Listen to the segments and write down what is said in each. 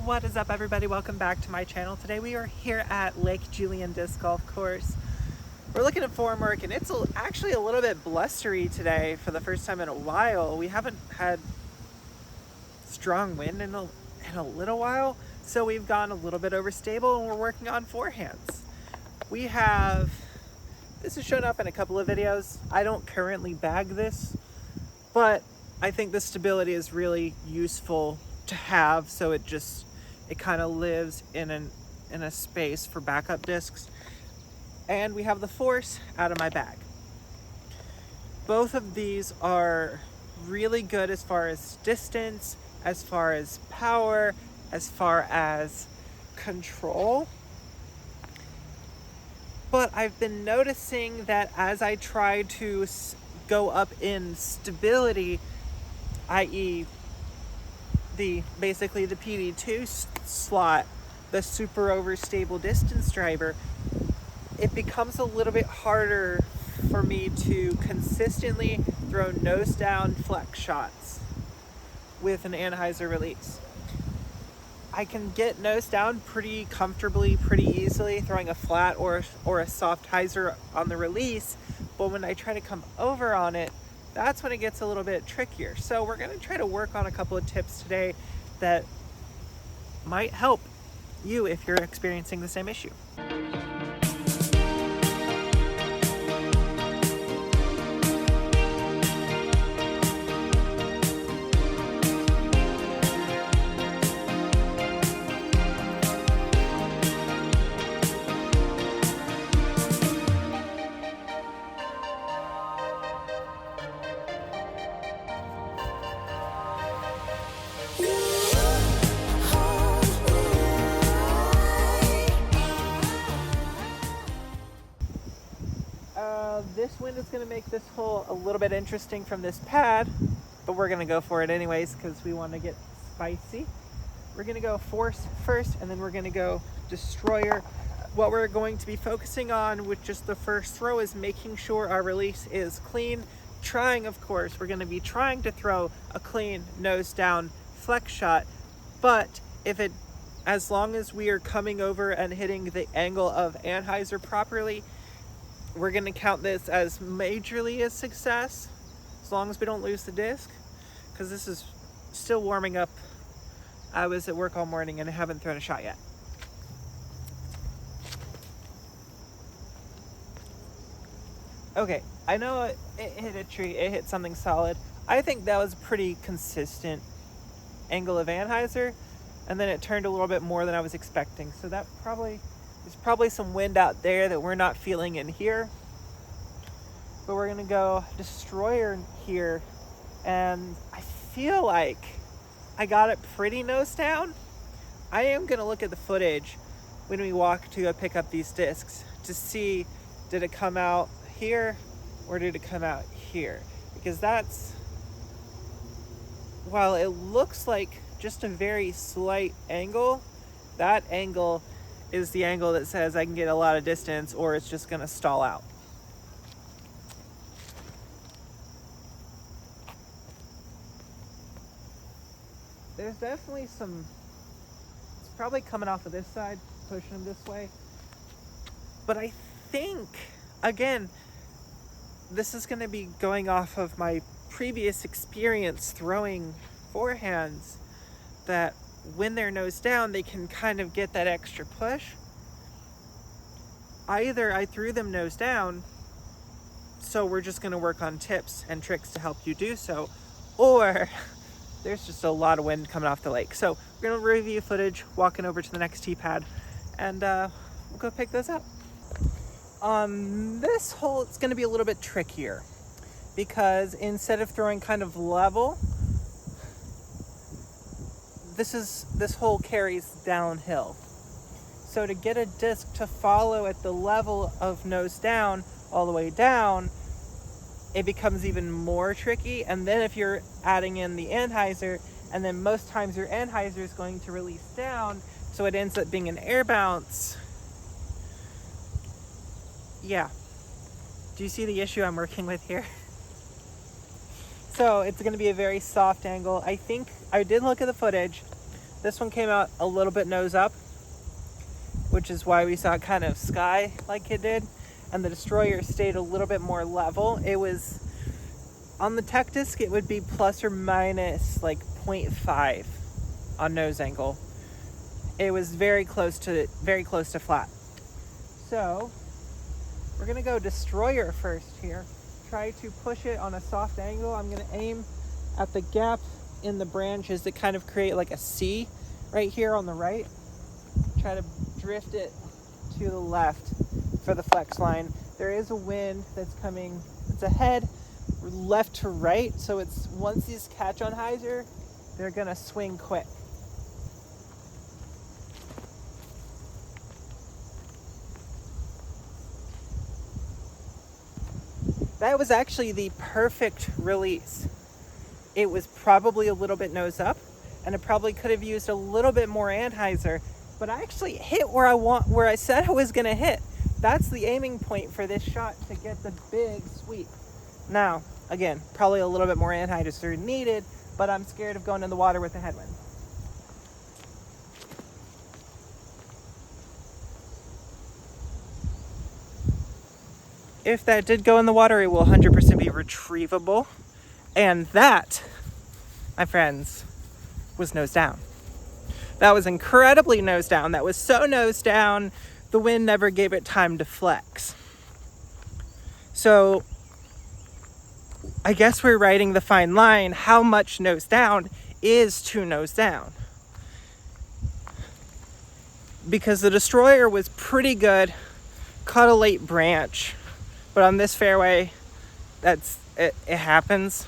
What is up, everybody? Welcome back to my channel. Today we are here at Lake Julian Disc Golf Course. We're looking at Formwork, and it's actually a little bit blustery today for the first time in a while. We haven't had strong wind in a little while, so we've gone a little bit overstable, and we're working on forehands. This has shown up in a couple of videos. I don't currently bag this, but I think the stability is really useful to have, so it kind of lives in a space for backup discs. And we have the force out of my bag. Both of these are really good as far as distance, as far as power, as far as control. But I've been noticing that as I try to go up in stability, i.e. basically the PD2 slot, the super overstable distance driver, it becomes a little bit harder for me to consistently throw nose down flex shots with an anhyzer release. I can get nose down pretty comfortably, pretty easily, throwing a flat or a soft hyzer on the release, but when I try to come over on it, that's when it gets a little bit trickier. So we're gonna try to work on a couple of tips today that might help you if you're experiencing the same issue. This wind is going to make this hole a little bit interesting from this pad, but we're going to go for it anyways because we want to get spicy. We're going to go force first, and then we're going to go destroyer. What we're going to be focusing on with just the first throw is making sure our release is clean. Of course, we're going to be trying to throw a clean nose down flex shot, but as long as we are coming over and hitting the angle of anhyzer properly, we're going to count this as majorly a success, as long as we don't lose the disc, because this is still warming up. I was at work all morning and I haven't thrown a shot yet. Okay, I know it hit a tree, it hit something solid. I think that was a pretty consistent angle of anhyzer, and then it turned a little bit more than I was expecting. So there's probably some wind out there that we're not feeling in here. But we're gonna go destroyer here, and I feel like I got it pretty nose down. I am gonna look at the footage when we walk to go pick up these discs to see, did it come out here or did it come out here? Because while it looks like just a very slight angle, that angle is the angle that says I can get a lot of distance or it's just gonna stall out. There's definitely it's probably coming off of this side, pushing them this way. But I think, again, this is gonna be going off of my previous experience throwing forehands, that when they're nose down, they can kind of get that extra push. Either I threw them nose down, so we're just gonna work on tips and tricks to help you do so, or there's just a lot of wind coming off the lake. So we're gonna review footage, walking over to the next tee pad, and we'll go pick those up. On this hole, it's gonna be a little bit trickier because instead of throwing kind of level, this hole carries downhill. So to get a disc to follow at the level of nose down all the way down, it becomes even more tricky. And then if you're adding in the anhyzer, and then most times your anhyzer is going to release down, so it ends up being an air bounce. Yeah. Do you see the issue I'm working with here? So it's going to be a very soft angle. I think I did look at the footage. This one came out a little bit nose up, which is why we saw it kind of sky like it did. And the destroyer stayed a little bit more level. It was, on the tech disc, it would be plus or minus like 0.5 on nose angle. It was very close to flat. So we're gonna go destroyer first here. Try to push it on a soft angle. I'm gonna aim at the gap in the branches that kind of create like a C right here on the right. Try to drift it to the left for the flex line. There is a wind that's coming, it's ahead, left to right. So it's, once these catch on hyzer, they're gonna swing quick. That was actually the perfect release. It was probably a little bit nose up, and it probably could have used a little bit more anhyzer, but I actually hit where I said I was gonna hit. That's the aiming point for this shot, to get the big sweep. Now, again, probably a little bit more anhyzer needed, but I'm scared of going in the water with a headwind. If that did go in the water, it will 100% be retrievable. And that, my friends, was nose down. That was incredibly nose down. That was so nose down, the wind never gave it time to flex. So I guess we're writing the fine line. How much nose down is too nose down? Because the destroyer was pretty good, caught a late branch, but on this fairway, it happens.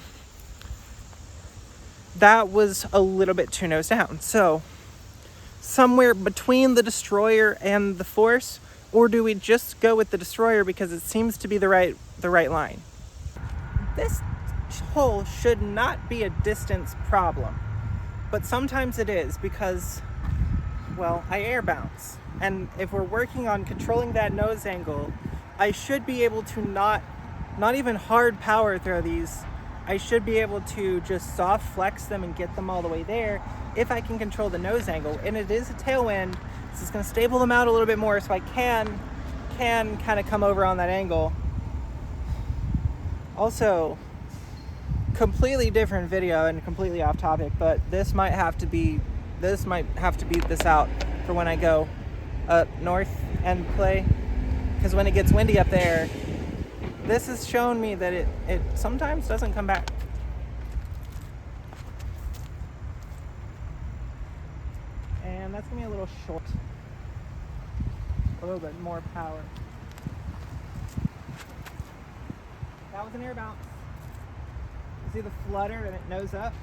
That was a little bit too nose down. So somewhere between the destroyer and the force, or do we just go with the destroyer because it seems to be the right line? This hole should not be a distance problem, but sometimes it is because, well, I air bounce. And if we're working on controlling that nose angle, I should be able to not even hard power throw these. I should be able to just soft flex them and get them all the way there if I can control the nose angle. And it is a tailwind, so it's gonna stable them out a little bit more, so I can kind of come over on that angle. Also, completely different video and completely off topic, but this might have to beat this out for when I go up north and play, because when it gets windy up there, this has shown me that it sometimes doesn't come back. And that's gonna be a little short. A little bit more power. That was an air bounce. You see the flutter and it nose up?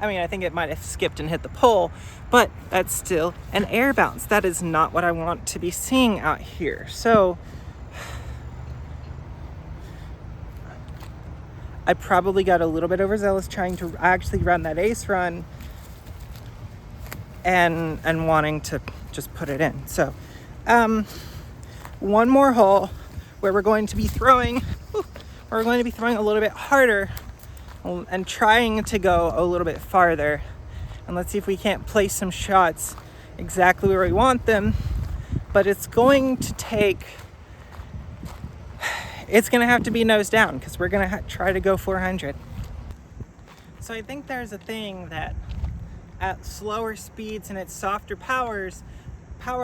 I mean, I think it might have skipped and hit the pole, but that's still an air bounce. That is not what I want to be seeing out here. So I probably got a little bit overzealous trying to actually run that ace run and wanting to just put it in. So one more hole where we're going to be throwing a little bit harder and trying to go a little bit farther. And let's see if we can't place some shots exactly where we want them. But it's going to have to be nose down, because we're going to try to go 400. So I think there's a thing that at slower speeds and at softer power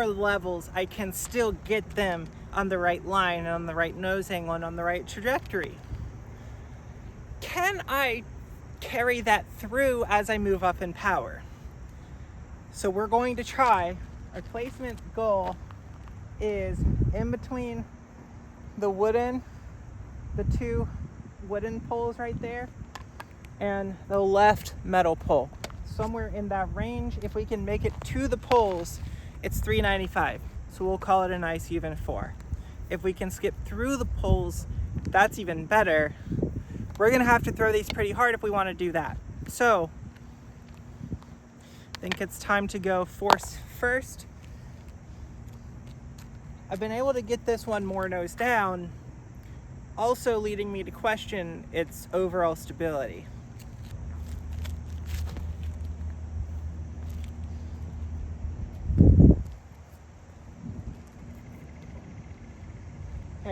levels, I can still get them on the right line and on the right nose angle and on the right trajectory. Can I carry that through as I move up in power? So we're going to try. Our placement goal is in between the two wooden poles right there and the left metal pole. Somewhere in that range. If we can make it to the poles, it's 395. So we'll call it a nice even 4. If we can skip through the poles, that's even better. We're gonna have to throw these pretty hard if we want to do that. So I think it's time to go force first. I've been able to get this one more nose down, also leading me to question its overall stability.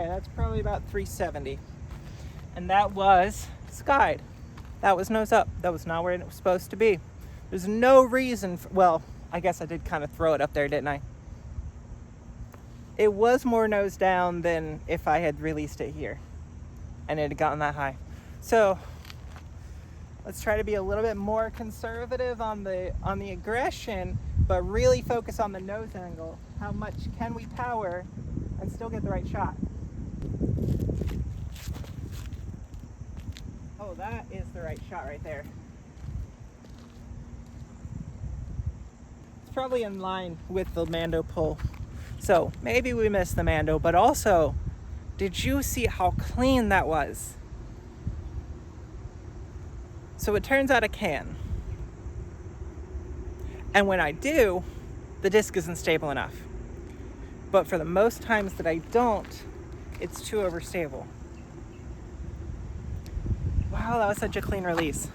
Okay, that's probably about 370. And that was skied. That was nose up. That was not where it was supposed to be. There's no reason well, I guess I did kind of throw it up there, didn't I? It was more nose down than if I had released it here and it had gotten that high. So let's try to be a little bit more conservative on the aggression, but really focus on the nose angle. How much can we power and still get the right shot? Oh, that is the right shot right there. It's probably in line with the Mando pull. So maybe we missed the Mando, but also, did you see how clean that was? So it turns out I can. And when I do, the disc isn't stable enough. But for the most times that I don't, it's too overstable. Wow, that was such a clean release.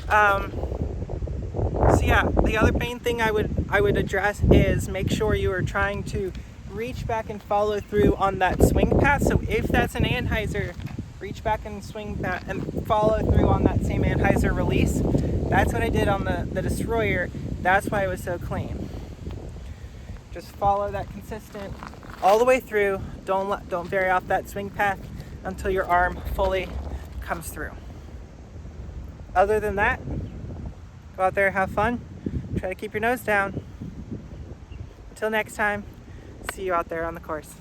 So yeah, the other main thing I would address is make sure you are trying to reach back and follow through on that swing path. So if that's an Anheuser, reach back and swing back and follow through on that same Anheuser release. That's what I did on the Destroyer. That's why it was so clean. Just follow that consistent all the way through. Don't vary off that swing path until your arm fully comes through. Other than that, go out there, have fun, try to keep your nose down. Until next time, see you out there on the course.